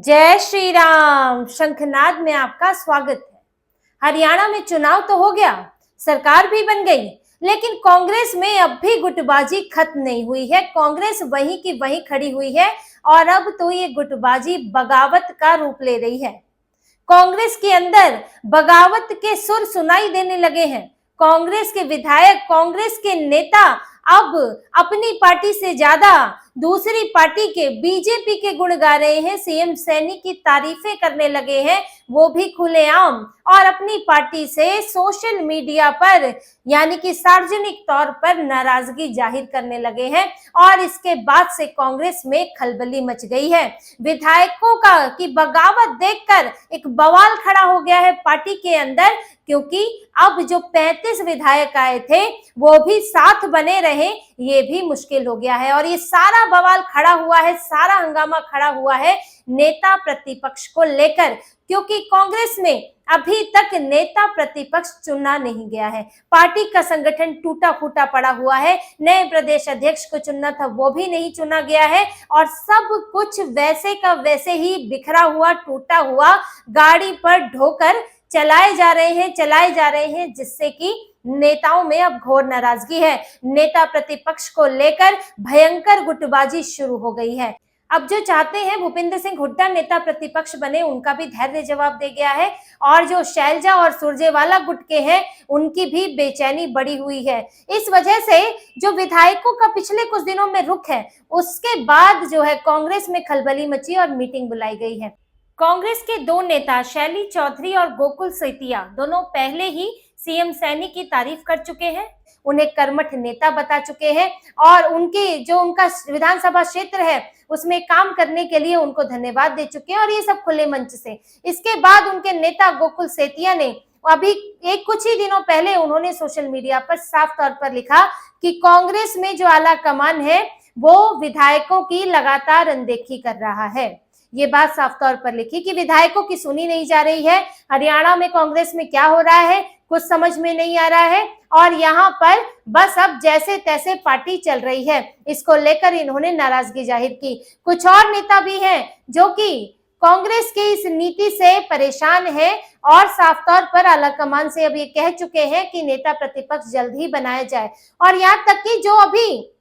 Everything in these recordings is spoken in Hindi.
जय श्री राम। शंखनाद में आपका स्वागत है। हरियाणा में चुनाव तो हो गया, सरकार भी बन गई, लेकिन कांग्रेस में अब भी गुटबाजी खत्म नहीं हुई है। कांग्रेस वहीं की वहीं खड़ी हुई है और अब तो ये गुटबाजी बगावत का रूप ले रही है। कांग्रेस के अंदर बगावत के सुर सुनाई देने लगे हैं। कांग्रेस के विधायक, कांग्रेस के नेता अब अपनी पार्टी से ज्यादा दूसरी पार्टी के बीजेपी के गुण गा रहे हैं, सीएम सैनी की तारीफें करने लगे हैं, वो भी खुलेआम, और अपनी पार्टी से सोशल मीडिया पर यानी कि सार्वजनिक तौर पर नाराजगी जाहिर करने लगे हैं। और इसके बाद से कांग्रेस में खलबली मच गई है। विधायकों का की बगावत देखकर एक बवाल खड़ा हो गया है पार्टी के अंदर, क्योंकि अब जो 35 विधायक आए थे वो भी साथ बने रहे, ये भी मुश्किल हो गया है। और ये सारा बवाल खड़ा हुआ है, सारा हंगामा खड़ा हुआ है नेता प्रतिपक्ष को लेकर, क्योंकि कांग्रेस में अभी तक नेता प्रतिपक्ष चुना नहीं गया है। पार्टी का संगठन टूटा फूटा पड़ा हुआ है। नए प्रदेश अध्यक्ष को चुनना था, वो भी नहीं चुना गया है, और सब कुछ वैसे का वैसे ही बिखरा हुआ, टूटा हुआ गाड़ी पर ढोकर चलाए जा रहे हैं, जिससे कि नेताओं में अब घोर नाराजगी है। नेता प्रतिपक्ष को लेकर भयंकर गुटबाजी शुरू हो गई है। अब जो चाहते हैं भूपेंद्र सिंह हुड्डा नेता प्रतिपक्ष बने, उनका भी धैर्य जवाब दे गया है, और जो शैलजा और सुरजेवाला गुट के हैं उनकी भी बेचैनी बढ़ी हुई है। इस वजह से जो विधायकों का पिछले कुछ दिनों में रुख है, उसके बाद जो है कांग्रेस में खलबली मची और मीटिंग बुलाई गई है। कांग्रेस के दो नेता शैली चौधरी और गोकुल सेतिया दोनों पहले ही सीएम सैनी की तारीफ कर चुके हैं, उन्हें कर्मठ नेता बता चुके हैं, और उनका विधानसभा क्षेत्र है उसमें काम करने के लिए उनको धन्यवाद दे चुके हैं, और ये सब खुले मंच से। इसके बाद उनके नेता गोकुल सेतिया ने अभी कुछ ही दिनों पहले उन्होंने सोशल मीडिया पर साफ तौर पर लिखा कि कांग्रेस में जो आला कमान है वो विधायकों की लगातार अनदेखी कर रहा है। ये बात साफ तौर पर लिखी कि विधायकों की सुनी नहीं जा रही है। हरियाणा में कांग्रेस में क्या हो रहा है कुछ समझ में नहीं आ रहा है, और यहाँ पर बस अब जैसे तैसे पार्टी चल रही है। इसको लेकर इन्होंने नाराजगी जाहिर की। कुछ और नेता भी हैं जो कि कांग्रेस की इस नीति से परेशान है, और साफ तौर पर आलाकमान से अब ये कह चुके हैं कि नेता प्रतिपक्ष जल्द ही बनाया जाए। और यहाँ तक कि जो अभी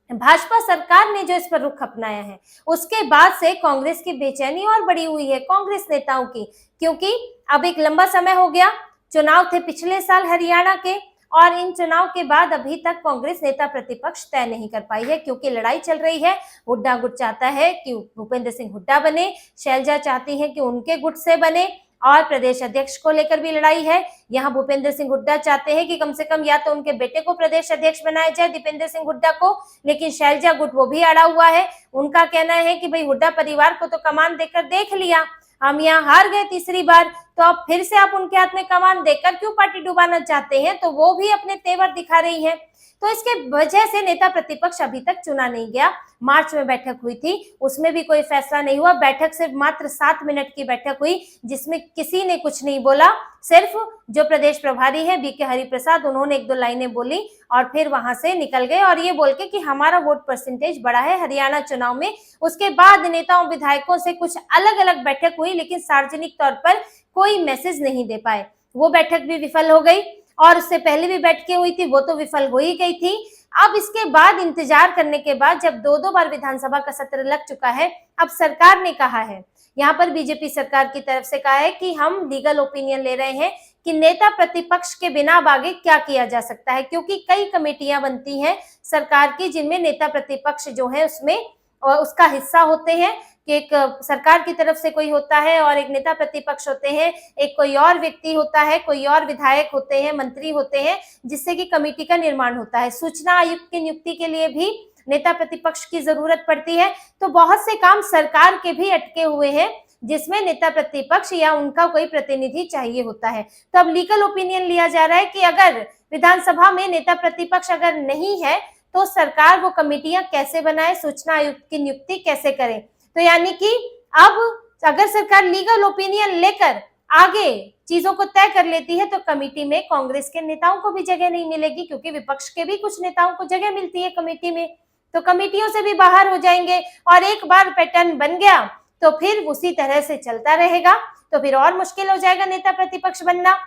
भाजपा सरकार ने जो इस पर रुख अपनाया है, उसके बाद से कांग्रेस की बेचैनी और बढ़ी हुई है कांग्रेस नेताओं की, क्योंकि अब एक लंबा समय हो गया, चुनाव थे पिछले साल हरियाणा के, और इन चुनाव के बाद अभी तक कांग्रेस नेता प्रतिपक्ष तय नहीं कर पाई है, क्योंकि लड़ाई चल रही है। हुड्डा गुट चाहता है कि भूपेंद्र सिंह हुड्डा बने, शैलजा चाहती है कि उनके गुट से बने, और प्रदेश अध्यक्ष को लेकर भी लड़ाई है। यहाँ भूपेंद्र सिंह हुड्डा चाहते हैं कि कम से कम या तो उनके बेटे को प्रदेश अध्यक्ष बनाया जाए, दीपेंद्र सिंह हुड्डा को, लेकिन शैलजा गुट वो भी अड़ा हुआ है। उनका कहना है कि भाई हुड्डा परिवार को तो कमान देकर देख लिया, हम यहाँ हार गए तीसरी बार, तो अब फिर से आप उनके हाथ में कमान देकर क्यों पार्टी डुबाना चाहते हैं, तो वो भी अपने तेवर दिखा रही है। तो इसके वजह से नेता प्रतिपक्ष अभी तक चुना नहीं गया। मार्च में बैठक हुई थी, उसमें भी कोई फैसला नहीं हुआ। बैठक सिर्फ मात्र 7 मिनट की बैठक हुई, जिसमें किसी ने कुछ नहीं बोला। सिर्फ जो प्रदेश प्रभारी है बीके हरिप्रसाद, उन्होंने 1-2 लाइनें बोली और फिर वहां से निकल गए, और ये बोल के कि हमारा वोट परसेंटेज बढ़ा है हरियाणा चुनाव में। उसके बाद नेताओं विधायकों से कुछ अलग अलग बैठक हुई, लेकिन सार्वजनिक तौर पर कोई मैसेज नहीं दे पाए। वो बैठक भी विफल हो गई, और उससे पहले भी बैठकें हुई थी, वो तो विफल हो ही गई थी। अब इसके बाद इंतजार करने के बाद जब 2-2 बार विधानसभा का सत्र लग चुका है, अब सरकार ने कहा है, यहाँ पर बीजेपी सरकार की तरफ से कहा है कि हम लीगल ओपिनियन ले रहे हैं कि नेता प्रतिपक्ष के बिना अब आगे क्या किया जा सकता है, क्योंकि कई कमेटियां बनती हैं सरकार की जिनमें नेता प्रतिपक्ष जो है उसमें उसका हिस्सा होते हैं, कि एक सरकार की तरफ से कोई होता है और एक नेता प्रतिपक्ष होते हैं, एक कोई और व्यक्ति होता है, कोई और विधायक होते हैं, मंत्री होते हैं, जिससे कि कमेटी का निर्माण होता है। सूचना आयुक्त की नियुक्ति के लिए भी नेता प्रतिपक्ष की जरूरत पड़ती है। तो बहुत से काम सरकार के भी अटके हुए हैं, जिसमें नेता प्रतिपक्ष या उनका कोई प्रतिनिधि चाहिए होता है। तो अब लीगल ओपिनियन लिया जा रहा है कि अगर विधानसभा में नेता प्रतिपक्ष अगर नहीं है, तो सरकार वो कमेटियां कैसे बनाए, सूचना आयुक्त की नियुक्ति कैसे करे। तो यानी कि अब अगर सरकार लीगल ओपिनियन लेकर आगे चीजों को तय कर लेती है, तो कमेटी में कांग्रेस के नेताओं को भी जगह नहीं मिलेगी, क्योंकि विपक्ष के भी कुछ नेताओं को जगह मिलती है कमेटी में, तो कमेटियों से भी बाहर हो जाएंगे। और एक बार पैटर्न बन गया तो फिर उसी तरह से चलता रहेगा, तो फिर और मुश्किल हो जाएगा नेता प्रतिपक्ष बनना।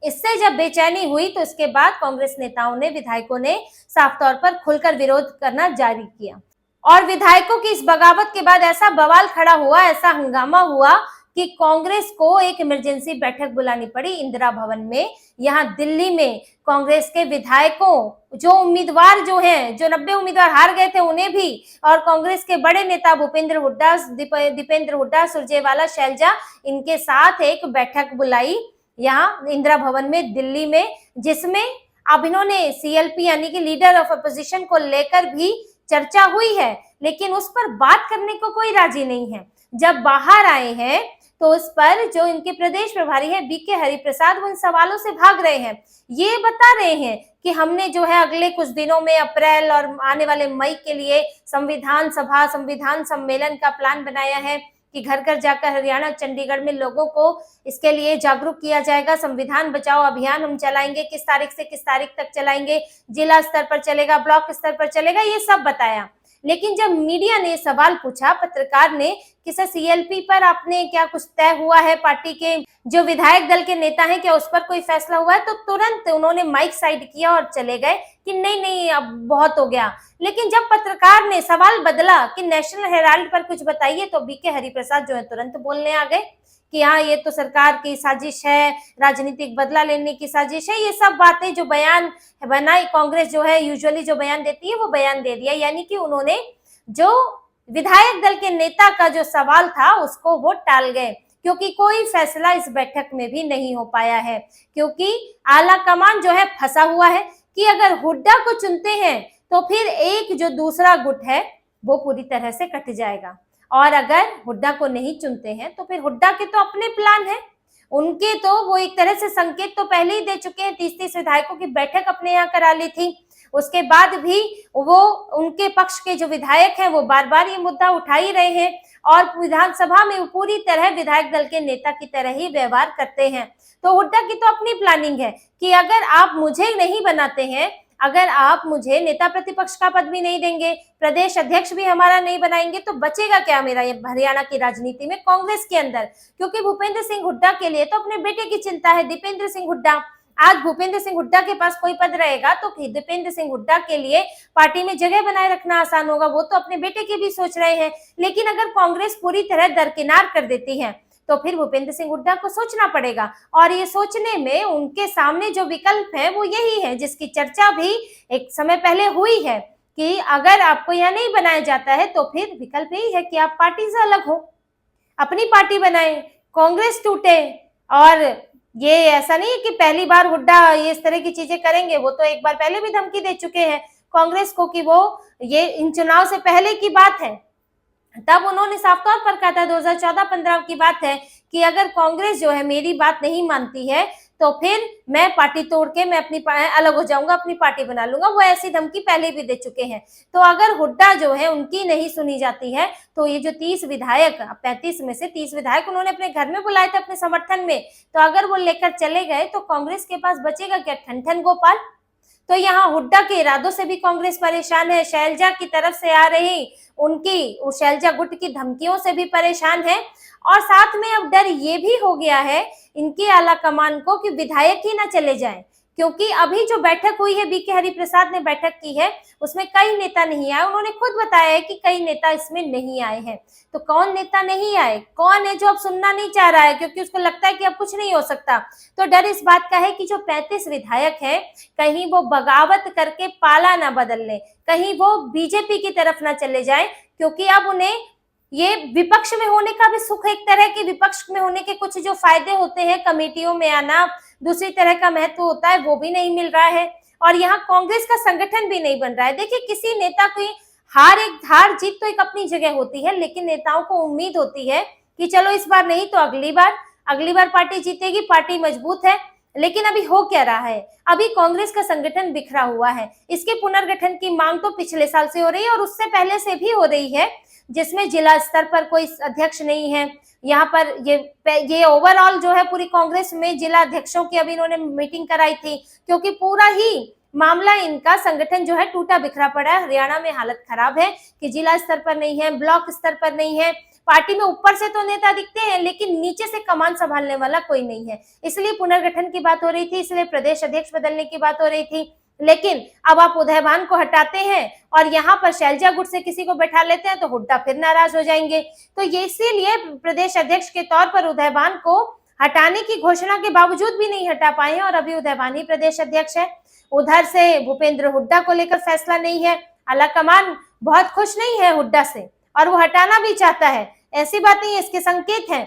इससे जब बेचैनी हुई तो इसके बाद कांग्रेस नेताओं ने, विधायकों ने साफ तौर पर खुलकर विरोध करना जारी किया और विधायकों की इस बगावत के बाद ऐसा बवाल खड़ा हुआ, ऐसा हंगामा हुआ कि कांग्रेस को एक इमरजेंसी बैठक बुलानी पड़ी इंदिरा भवन में। यहाँ दिल्ली में कांग्रेस के विधायकों, जो उम्मीदवार जो हैं, जो 90 उम्मीदवार हार गए थे उन्हें भी, और कांग्रेस के बड़े नेता भूपेंद्र हुड्डा, दीपेंद्र हुड्डा, सुरजेवाला, शैलजा, इनके साथ एक बैठक बुलाई यहाँ इंदिरा भवन में दिल्ली में, जिसमें अब इन्होंने सीएलपी यानी कि लीडर ऑफ अपोजिशन को लेकर भी चर्चा हुई है, लेकिन उस पर बात करने को कोई राजी नहीं है। जब बाहर आए हैं तो उस पर जो इनके प्रदेश प्रभारी है बीके हरिप्रसाद, उन सवालों से भाग रहे हैं। ये बता रहे हैं कि हमने जो है अगले कुछ दिनों में अप्रैल और आने वाले मई के लिए संविधान सभा, संविधान सम्मेलन का प्लान बनाया है कि घर घर जाकर हरियाणा, चंडीगढ़ में लोगों को इसके लिए जागरूक किया जाएगा। संविधान बचाओ अभियान हम चलाएंगे, किस तारीख से किस तारीख तक चलाएंगे, जिला स्तर पर चलेगा, ब्लॉक स्तर पर चलेगा, ये सब बताया। लेकिन जब मीडिया ने सवाल पूछा, पत्रकार ने, कि सर सीएलपी पर आपने क्या कुछ तय हुआ है, पार्टी के जो विधायक दल के नेता हैं क्या उस पर कोई फैसला हुआ है, तो तुरंत उन्होंने माइक साइड किया और चले गए कि नहीं नहीं अब बहुत हो गया। लेकिन जब पत्रकार ने सवाल बदला कि नेशनल हेराल्ड पर कुछ बताइए, तो बीके हरिप्रसाद जो है तुरंत बोलने आ गए कि हाँ ये तो सरकार की साजिश है, राजनीतिक बदला लेने की साजिश है। ये सब बातें जो बयान बनाई कांग्रेस जो है यूजुअली जो बयान देती है वो बयान दे दिया, यानी कि उन्होंने जो विधायक दल के नेता का जो सवाल था उसको वो टाल गए, क्योंकि कोई फैसला इस बैठक में भी नहीं हो पाया है, क्योंकि आला कमान जो है फंसा हुआ है कि अगर हुड्डा को चुनते हैं तो फिर एक जो दूसरा गुट है वो पूरी तरह से कट जाएगा, और अगर हुड्डा को नहीं चुनते हैं तो फिर हुड्डा के तो अपने प्लान है, उनके तो वो एक तरह से संकेत तो पहले ही दे चुके हैं। 30-30 विधायकों की बैठक अपने यहाँ करा ली थी, उसके बाद भी वो उनके पक्ष के जो विधायक हैं वो बार बार ये मुद्दा उठा ही रहे हैं और विधानसभा में पूरी तरह विधायक दल के नेता की तरह ही व्यवहार करते हैं। तो हुड्डा की तो अपनी प्लानिंग है कि अगर आप मुझे नहीं बनाते हैं, अगर आप मुझे नेता प्रतिपक्ष का पद भी नहीं देंगे, प्रदेश अध्यक्ष भी हमारा नहीं बनाएंगे, तो बचेगा क्या मेरा ये हरियाणा की राजनीति में, कांग्रेस के अंदर। क्योंकि भूपेंद्र सिंह हुड्डा के लिए तो अपने बेटे की चिंता है, दीपेंद्र सिंह हुड्डा। आज भूपेंद्र सिंह हुड्डा के पास कोई पद रहेगा तो दीपेंद्र सिंह हुड्डा के लिए पार्टी में जगह बनाए रखना आसान होगा, वो तो अपने बेटे की भी सोच रहे हैं। लेकिन अगर कांग्रेस पूरी तरह दरकिनार कर देती है तो फिर भूपेंद्र सिंह हुड्डा को सोचना पड़ेगा, और ये सोचने में उनके सामने जो विकल्प है वो यही है, जिसकी चर्चा भी एक समय पहले हुई है कि अगर आपको यहाँ नहीं बनाया जाता है तो फिर विकल्प यही है कि आप पार्टी से अलग हो, अपनी पार्टी बनाए, कांग्रेस टूटे। और ये ऐसा नहीं है कि पहली बार हुड्डा ये इस तरह की चीजें करेंगे, वो तो एक बार पहले भी धमकी दे चुके हैं कांग्रेस को कि वो ये इन चुनाव से पहले की बात है, तब उन्होंने साफ तौर पर कहा था, 2014-15 की बात है, कि अगर कांग्रेस जो है मेरी बात नहीं मानती है तो फिर मैं पार्टी तोड़ के मैं अपनी अलग हो जाऊंगा, अपनी पार्टी बना लूंगा। वो ऐसी धमकी पहले भी दे चुके हैं। तो अगर हुड्डा जो है उनकी नहीं सुनी जाती है तो ये जो 30 विधायक, 35 में से 30 विधायक उन्होंने अपने घर में बुलाए थे अपने समर्थन में, तो अगर वो लेकर चले गए तो कांग्रेस के पास बचेगा क्या, ठन गोपाल। तो यहाँ हुड्डा के इरादों से भी कांग्रेस परेशान है, शैलजा की तरफ से आ रही उनकी शैलजा गुट की धमकियों से भी परेशान है, और साथ में अब डर ये भी हो गया है इनके आला कमान को कि विधायक ही ना चले जाएं, क्योंकि अभी जो बैठक हुई है, बीके हरिप्रसाद ने बैठक की है, उसमें कई नेता नहीं आए। उन्होंने खुद बताया है कि कई नेता इसमें नहीं आए हैं। तो कौन नेता नहीं आए, कौन है जो अब सुनना नहीं चाह रहा है, क्योंकि उसको लगता है कि अब कुछ नहीं हो सकता। तो डर इस बात का है कि जो 35 विधायक हैं कहीं वो बगावत करके पाला ना बदल ले, कहीं वो बीजेपी की तरफ ना चले जाए, क्योंकि अब उन्हें ये विपक्ष में होने का भी सुख, एक तरह के विपक्ष में होने के कुछ जो फायदे होते हैं, कमेटियों में आना, दूसरी तरह का महत्व होता है, वो भी नहीं मिल रहा है, और यहाँ कांग्रेस का संगठन भी नहीं बन रहा है। देखिए, किसी नेता की हार जीत तो एक अपनी जगह होती है, लेकिन नेताओं को उम्मीद होती है कि चलो इस बार नहीं तो अगली बार पार्टी जीतेगी, पार्टी मजबूत है। लेकिन अभी हो क्या रहा है, अभी कांग्रेस का संगठन बिखरा हुआ है। इसके पुनर्गठन की मांग तो पिछले साल से हो रही है और उससे पहले से भी हो रही है, जिसमें जिला स्तर पर कोई अध्यक्ष नहीं है। यहाँ पर ये ओवरऑल जो है पूरी कांग्रेस में जिला अध्यक्षों की अभी इन्होंने मीटिंग कराई थी, क्योंकि पूरा ही मामला इनका संगठन जो है टूटा बिखरा पड़ा है। हरियाणा में हालत खराब है कि जिला स्तर पर नहीं है, ब्लॉक स्तर पर नहीं है, पार्टी में ऊपर से तो नेता दिखते हैं लेकिन नीचे से कमान संभालने वाला कोई नहीं है। इसलिए पुनर्गठन की बात हो रही थी, इसलिए प्रदेश अध्यक्ष बदलने की बात हो रही थी। लेकिन अब आप उदयभान को हटाते हैं और यहाँ पर शैलजा गुट से किसी को बैठा लेते हैं तो हुड्डा फिर नाराज हो जाएंगे। तो ये इसीलिए प्रदेश अध्यक्ष के तौर पर उदयभान को हटाने की घोषणा के बावजूद भी नहीं हटा पाए हैं और अभी उदयभान ही प्रदेश अध्यक्ष है। उधर से भूपेंद्र हुड्डा को लेकर फैसला नहीं है। आलाकमान बहुत खुश नहीं है हुड्डा से और वो हटाना भी चाहता है। ऐसी बात नहीं है, इसके संकेत हैं,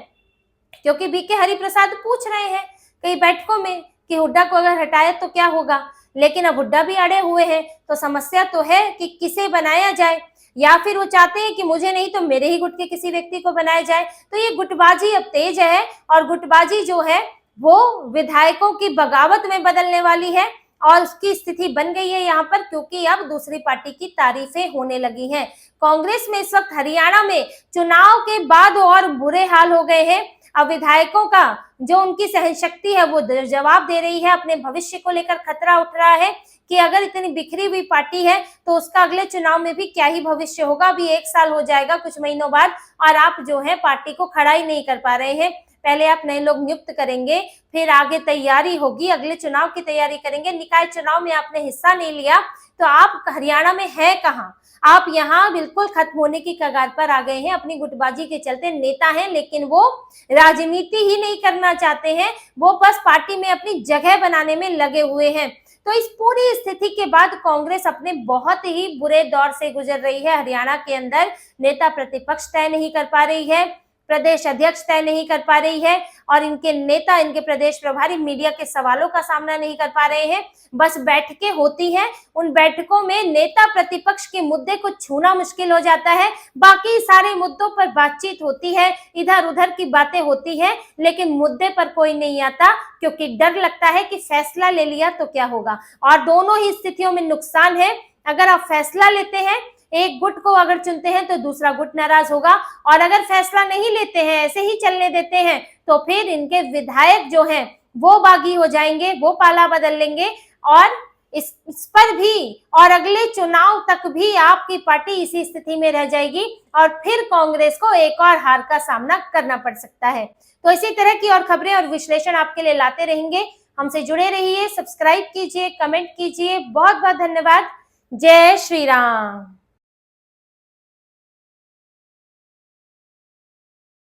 क्योंकि बीके हरिप्रसाद पूछ रहे हैं कई बैठकों में कि हुड्डा को अगर हटाए तो क्या होगा। लेकिन अब हुड्डा भी अड़े हुए हैं, तो समस्या तो है कि किसे बनाया जाए, या फिर वो चाहते हैं कि मुझे नहीं तो मेरे ही गुट के किसी व्यक्ति को बनाया जाए। तो ये गुटबाजी अब तेज है और गुटबाजी जो है वो विधायकों की बगावत में बदलने वाली है और उसकी स्थिति बन गई है यहाँ पर, क्योंकि अब दूसरी पार्टी की तारीफें होने लगी हैं। कांग्रेस में इस वक्त हरियाणा में चुनाव के बाद और बुरे हाल हो गए हैं। अब विधायकों का जो उनकी सहनशक्ति है वो जवाब दे रही है, अपने भविष्य को लेकर खतरा उठ रहा है कि अगर इतनी बिखरी हुई पार्टी है तो उसका अगले चुनाव में भी क्या ही भविष्य होगा। अभी 1 साल हो जाएगा कुछ महीनों बाद और आप जो है पार्टी को खड़ा ही नहीं कर पा रहे हैं। पहले आप नए लोग नियुक्त करेंगे, फिर आगे तैयारी होगी, अगले चुनाव की तैयारी करेंगे। निकाय चुनाव में आपने हिस्सा नहीं लिया तो आप हरियाणा में है कहाँ? आप यहाँ बिल्कुल खत्म होने की कगार पर आ गए हैं। अपनी गुटबाजी के चलते नेता हैं लेकिन वो राजनीति ही नहीं करना चाहते हैं, वो बस पार्टी में अपनी जगह बनाने में लगे हुए हैं। तो इस पूरी स्थिति के बाद कांग्रेस अपने बहुत ही बुरे दौर से गुजर रही है। हरियाणा के अंदर नेता प्रतिपक्ष तय नहीं कर पा रही है, प्रदेश अध्यक्ष तय नहीं कर पा रही है और इनके नेता, इनके प्रदेश प्रभारी मीडिया के सवालों का सामना नहीं कर पा रहे हैं। बस बैठकें होती हैं, उन बैठकों में नेता प्रतिपक्ष के मुद्दे को छूना मुश्किल हो जाता है। बाकी सारे मुद्दों पर बातचीत होती है, इधर उधर की बातें होती है, लेकिन मुद्दे पर कोई नहीं आता, क्योंकि डर लगता है कि फैसला ले लिया तो क्या होगा। और दोनों ही स्थितियों में नुकसान है। अगर आप फैसला लेते हैं, एक गुट को अगर चुनते हैं तो दूसरा गुट नाराज होगा, और अगर फैसला नहीं लेते हैं, ऐसे ही चलने देते हैं, तो फिर इनके विधायक जो हैं वो बागी हो जाएंगे, वो पाला बदल लेंगे और इस पर भी और अगले चुनाव तक भी आपकी पार्टी इसी स्थिति में रह जाएगी और फिर कांग्रेस को एक और हार का सामना करना पड़ सकता है। तो इसी तरह की और खबरें और विश्लेषण आपके लिए लाते रहेंगे। हमसे जुड़े रहिए, सब्सक्राइब कीजिए, कमेंट कीजिए। बहुत बहुत धन्यवाद। जय श्री राम।